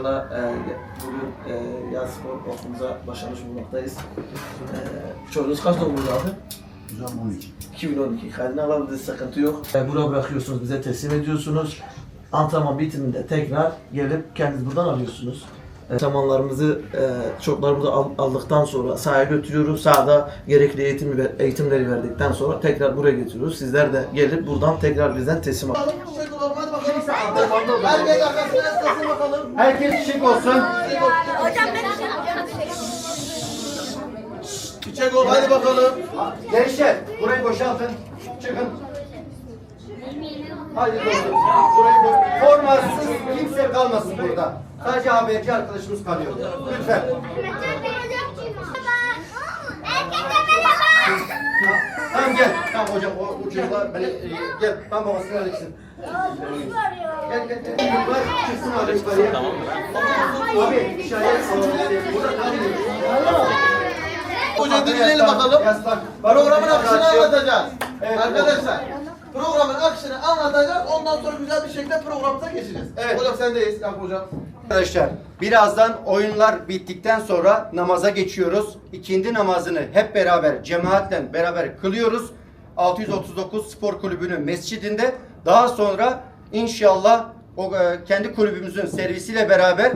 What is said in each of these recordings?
inşallah bugün yaz spor okulumuza başlamış bulunmaktayız. Çocuğunuz kaç doğumluydu abi? 2012. Kaydını alabiliriz, sıkıntı yok. Buraya bırakıyorsunuz, bize teslim ediyorsunuz. Antrenman bitiminde tekrar gelip kendiniz buradan alıyorsunuz. Antrenmanlarımızı çocuklarımızı aldıktan sonra sahaya götürüyoruz. Sahada gerekli eğitimleri verdikten sonra tekrar buraya getiriyoruz. Sizler de gelip buradan tekrar bizden teslim alın. Herkes arkasına ıslasın bakalım. Herkes şık olsun. Hocam ben Çiçek ol, hadi bakalım. Gençler, burayı boşaltın. Çıkın. Hadi bakalım. Formasız kimse kalmasın burada. Sadece haberci arkadaşımız kalıyor. Lütfen. Tamam gel. Tamam hocam o çocuklar beni gel. Tam babasını alırsın. Gel. Çocuklar çıksın abi yukarıya. Tamam. Abi şayet burada kalmıyor. Hocam dinleyelim bakalım. Programın akışını anlatacağız. Evet, arkadaşlar. Programın akışını anlatacağız. Ondan sonra güzel bir şekilde programımıza geçeceğiz. Evet. Hocam sendeyiz. Yakup hocam. Arkadaşlar birazdan oyunlar bittikten sonra namaza geçiyoruz. İkindi namazını hep beraber cemaatle beraber kılıyoruz. 639 Spor Kulübü'nün mescidinde. Daha sonra inşallah kendi kulübümüzün servisiyle beraber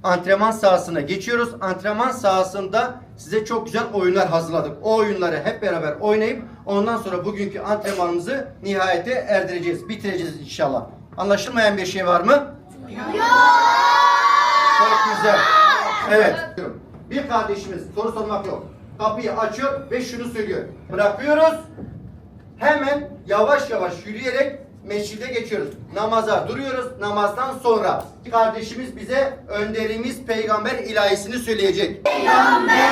antrenman sahasına geçiyoruz. Antrenman sahasında size çok güzel oyunlar hazırladık. O oyunları hep beraber oynayıp ondan sonra bugünkü antrenmanımızı nihayete erdireceğiz, bitireceğiz inşallah. Anlaşılmayan bir şey var mı? Çok güzel. Evet. Bir kardeşimiz soru sormak yok. Kapıyı açıyor ve şunu söylüyor. Bırakıyoruz. Hemen yavaş yavaş yürüyerek mescide geçiyoruz. Namaza duruyoruz. Namazdan sonra kardeşimiz bize önderimiz peygamber ilahisini söyleyecek. Peygamber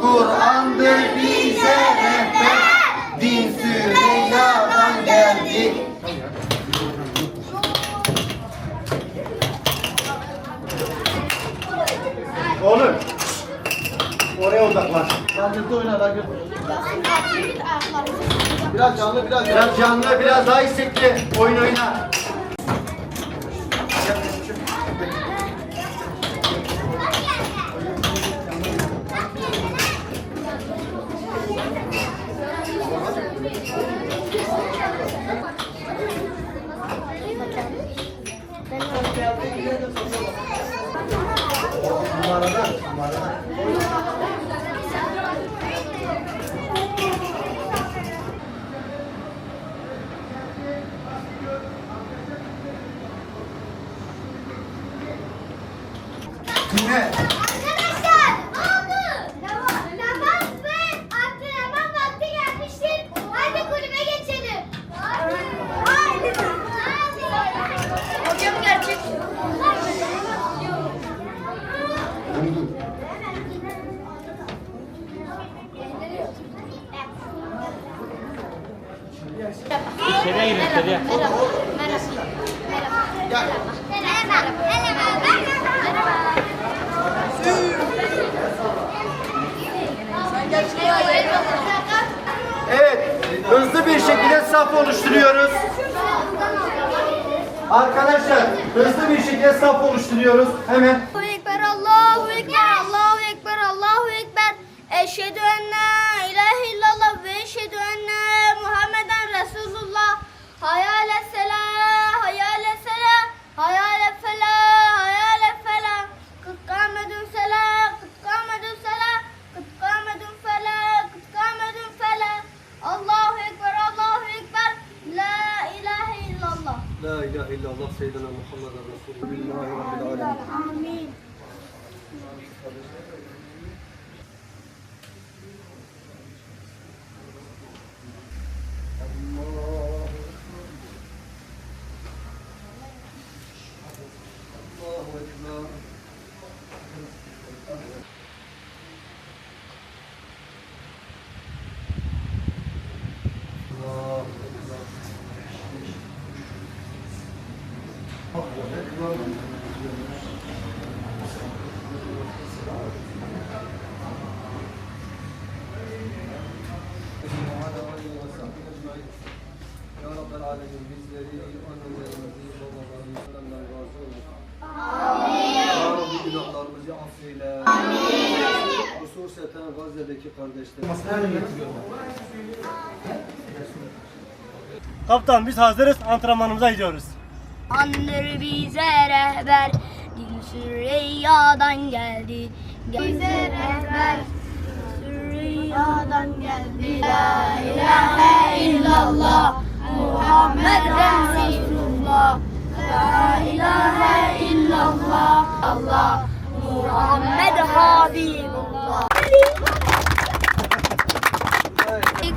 Kur'an'dır bize rehber. Din Süreyya'dan geldi. Oğlum. Oraya odaklan. Rahmetli oynar. Biraz canlı, Biraz canlı, biraz daha istekli. Oyun oyna. Dinle. Arkadaşlar ne oldu? Namaz ve antrenman vakti gelmiştir. Haydi kulübe geçelim. Haydi. Hocam gerçek. İçeriye girin içeriye. Merhaba. Evet, hızlı bir şekilde saf oluşturuyoruz. Arkadaşlar, hızlı bir şekilde saf oluşturuyoruz. Hemen. Allahu Ekber, Allahu Ekber, Allahu Ekber, Allahu Ekber. Eşhedü en la ilahe illallah ve eşhedü enne Muhammeden Resulullah. Hayal selah, hayal selah, hayal felah, hayal felah. Kıt kâmedün selah, kıt kâmedün selah, kıt kâmedün felah, kıt kâmedün felah. Allahu Ekber, Allahu Ekber. La ilahe illallah. La ilahe illallah seyyidina Muhammeden Resulullah Rabbil alemin. Amin. Ya Rabbel Alemin bizleri, annelerimizi, babalarımızdan razı olsun. Amin. bizi affeyle. Amin. Bu sosyete Gazze'deki kardeşlerimiz. Kaptan biz hazırız, antrenmanımıza gidiyoruz. Andır bize rehber, Dil Süreyya'dan geldi. Bize rehber, Süreyya'dan geldi. La ilahe illallah, Muhammeden Resulullah. La ilahe illallah, Allah, Muhammed Habibullah.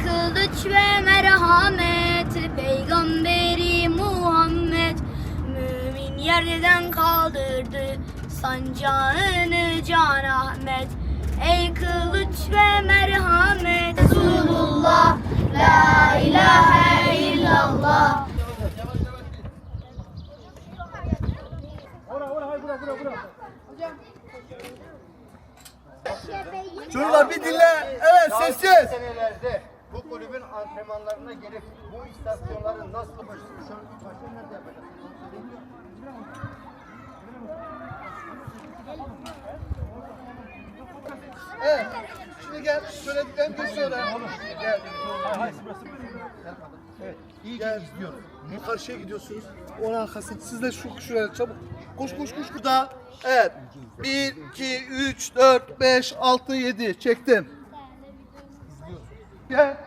Kılıç ve merhamet, Peygamberi Muhammed, mümin yerden kaldırdı sancağını Can Ahmet. Ey kılıç ve merhamet, Resulullah, la ilahe illallah. Çocuklar bir dinle. Evet sessiz. Senelerde bu kulübün antrenmanlarına gelip bu istasyonların nasıl nerede yapacağız? Evet. Şimdi gel. Söylediklerim bir sonra. Gel. Evet. İyi Gel. izliyorum. Karşıya gidiyorsunuz. Onun arkasında. Siz de şuraya çabuk. Koş. Burada. Evet. 1, 2, 3, 4, 5, 6, 7. Çektim. Gel.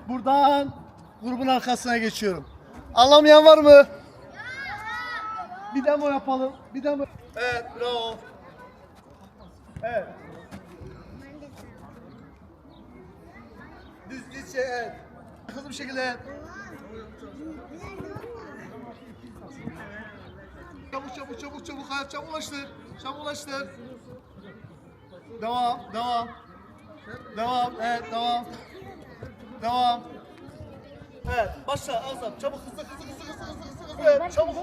Buradan grubun arkasına geçiyorum. Anlamayan var mı? Bir demo yapalım. Evet, bravo. Evet. Düz şey, evet. Hızlı bir şekilde, evet. Çabuk, hayat çabuklaştır. Devam, evet, devam. Evet, başla, Azam, çabuk, hızlı, evet, çabuk.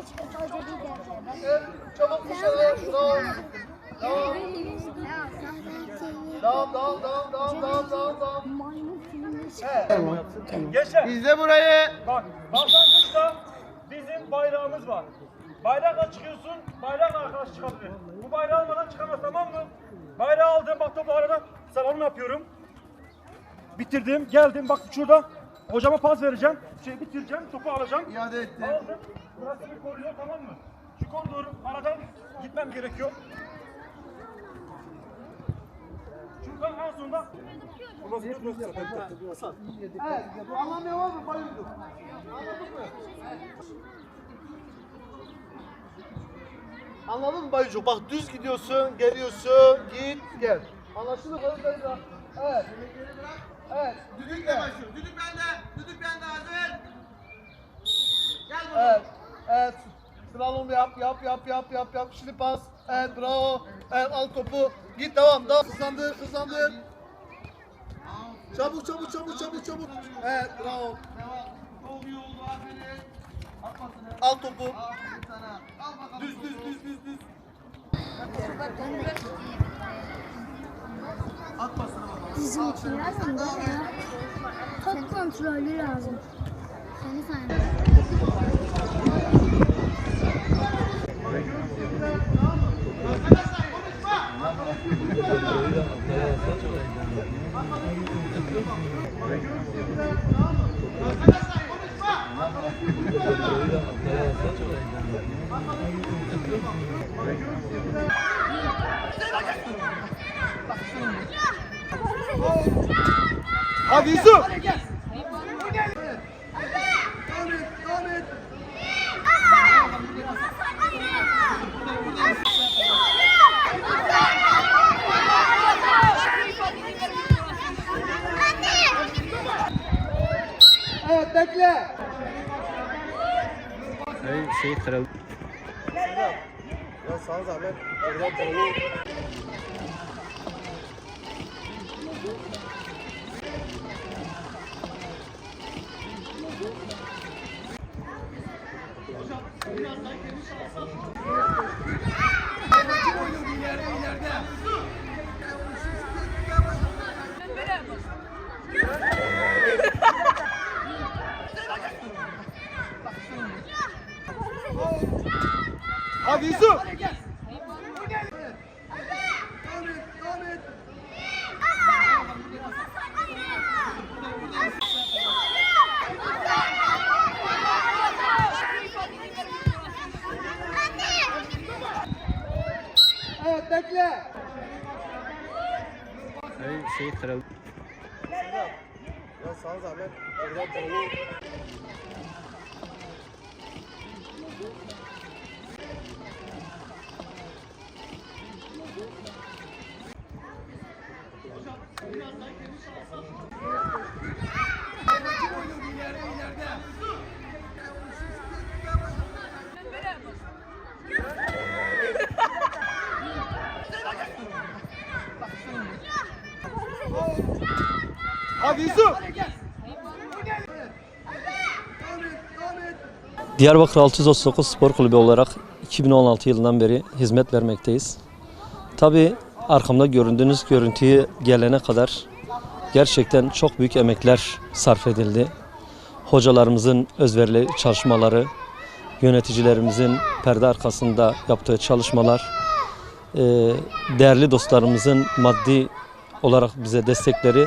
Evet, çabuk, dışarı, devam. Gençler, İzle burayı. bak başlangıçta bizim bayrağımız var. Bayrakla çıkıyorsun, bayrakla arkadaş çıkabilir. Bu bayrağı almadan çıkamaz, tamam mı? Bayrağı aldım, bak topu arada slalom yapıyorum. Bitirdim, geldim, bak şurada hocama pas vereceğim. Bitireceğim, topu alacağım. İade etti. Aldım. Burası bir koridor, tamam mı? Şu koridoru aradan gitmem gerekiyor. Şuradan en sonunda Evet, anlamıyor var mı? Bayıldım. Anladın mı Bayıcı? Bak düz gidiyorsun, geliyorsun, git, gel. Anlaşıldı mı? Evet. Evet. Düdük de başlıyor. Düdük bende hazır. Gel buraya. Evet. Slalom yap. Şimdi pas. Evet, bravo. Evet, al topu. Git, devam. Hızlandır. Çabuk. Evet, bravo. Çok iyi oldu, aferin. Al topu. Düz. At pasına bakalım. Bizim için lazım da ya. Top kontrolü lazım. Seni sayın. Hadi Yusuf. Evet, bekle. Şey kırıldı. Ya sana zahmet. Oradan dolu. Hadi Yusuf. göster abi. Ya sana zahmet. Oradan dolu. Hadi Yusuf. Diyarbakır 639 Spor Kulübü olarak 2016 yılından beri hizmet vermekteyiz. Tabii arkamda gördüğünüz görüntüye gelene kadar gerçekten çok büyük emekler sarf edildi. Hocalarımızın özverili çalışmaları, yöneticilerimizin perde arkasında yaptığı çalışmalar, değerli dostlarımızın maddi olarak bize destekleri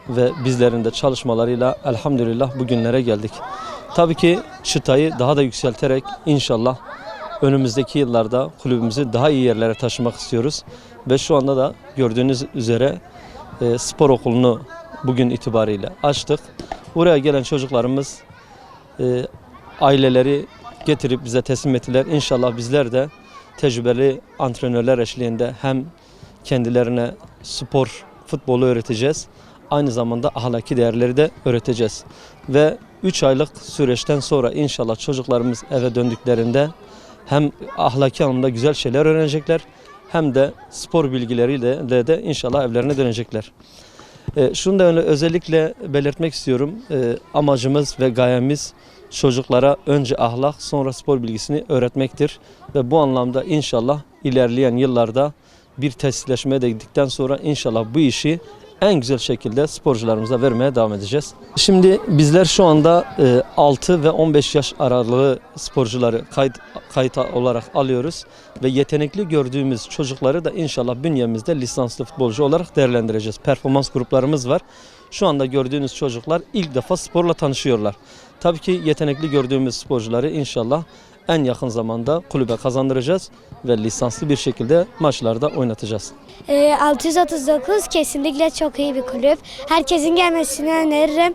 ve bizlerin de çalışmalarıyla elhamdülillah bugünlere geldik. Tabii ki çıtayı daha da yükselterek inşallah önümüzdeki yıllarda kulübümüzü daha iyi yerlere taşımak istiyoruz. Ve şu anda da gördüğünüz üzere spor okulunu bugün itibariyle açtık. Buraya gelen çocuklarımız aileleri getirip bize teslim ettiler. İnşallah bizler de tecrübeli antrenörler eşliğinde hem kendilerine spor, futbolu öğreteceğiz. Aynı zamanda ahlaki değerleri de öğreteceğiz. Ve 3 aylık süreçten sonra inşallah çocuklarımız eve döndüklerinde hem ahlaki anlamda güzel şeyler öğrenecekler hem de spor bilgileriyle de inşallah evlerine dönecekler. Şunu da özellikle belirtmek istiyorum. Amacımız ve gayemiz çocuklara önce ahlak sonra spor bilgisini öğretmektir. Ve bu anlamda inşallah ilerleyen yıllarda bir tesisleşmeye de gittikten sonra inşallah bu işi en güzel şekilde sporcularımıza vermeye devam edeceğiz. Şimdi bizler şu anda 6 ve 15 yaş aralığı sporcuları kayıt olarak alıyoruz. Ve yetenekli gördüğümüz çocukları da inşallah bünyemizde lisanslı futbolcu olarak değerlendireceğiz. Performans gruplarımız var. Şu anda gördüğünüz çocuklar ilk defa sporla tanışıyorlar. Tabii ki yetenekli gördüğümüz sporcuları inşallah en yakın zamanda kulübe kazandıracağız ve lisanslı bir şekilde maçlarda oynatacağız. 639 kesinlikle çok iyi bir kulüp. Herkesin gelmesini öneririm.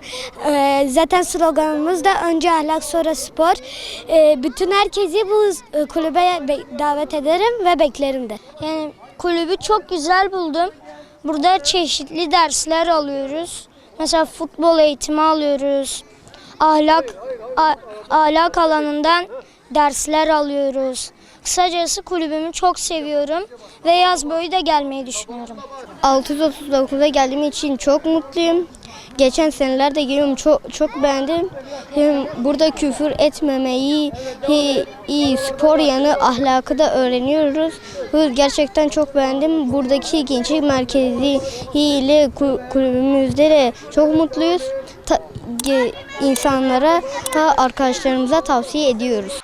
Zaten sloganımız da önce ahlak sonra spor. Bütün herkesi bu kulübe davet ederim ve beklerim de. Yani kulübü çok güzel buldum. Burada çeşitli dersler alıyoruz. Mesela futbol eğitimi alıyoruz. Ahlak alanından dersler alıyoruz. Kısacası kulübümü çok seviyorum ve yaz boyu da gelmeyi düşünüyorum. 639'a geldiğim için çok mutluyum. Geçen senelerde geliyorum, çok beğendim. Burada küfür etmemeyi, spor yanı ahlakı da öğreniyoruz. Gerçekten çok beğendim. Buradaki gençlik merkezi ile kulübümüzde de çok mutluyuz. İnsanlara, arkadaşlarımıza tavsiye ediyoruz.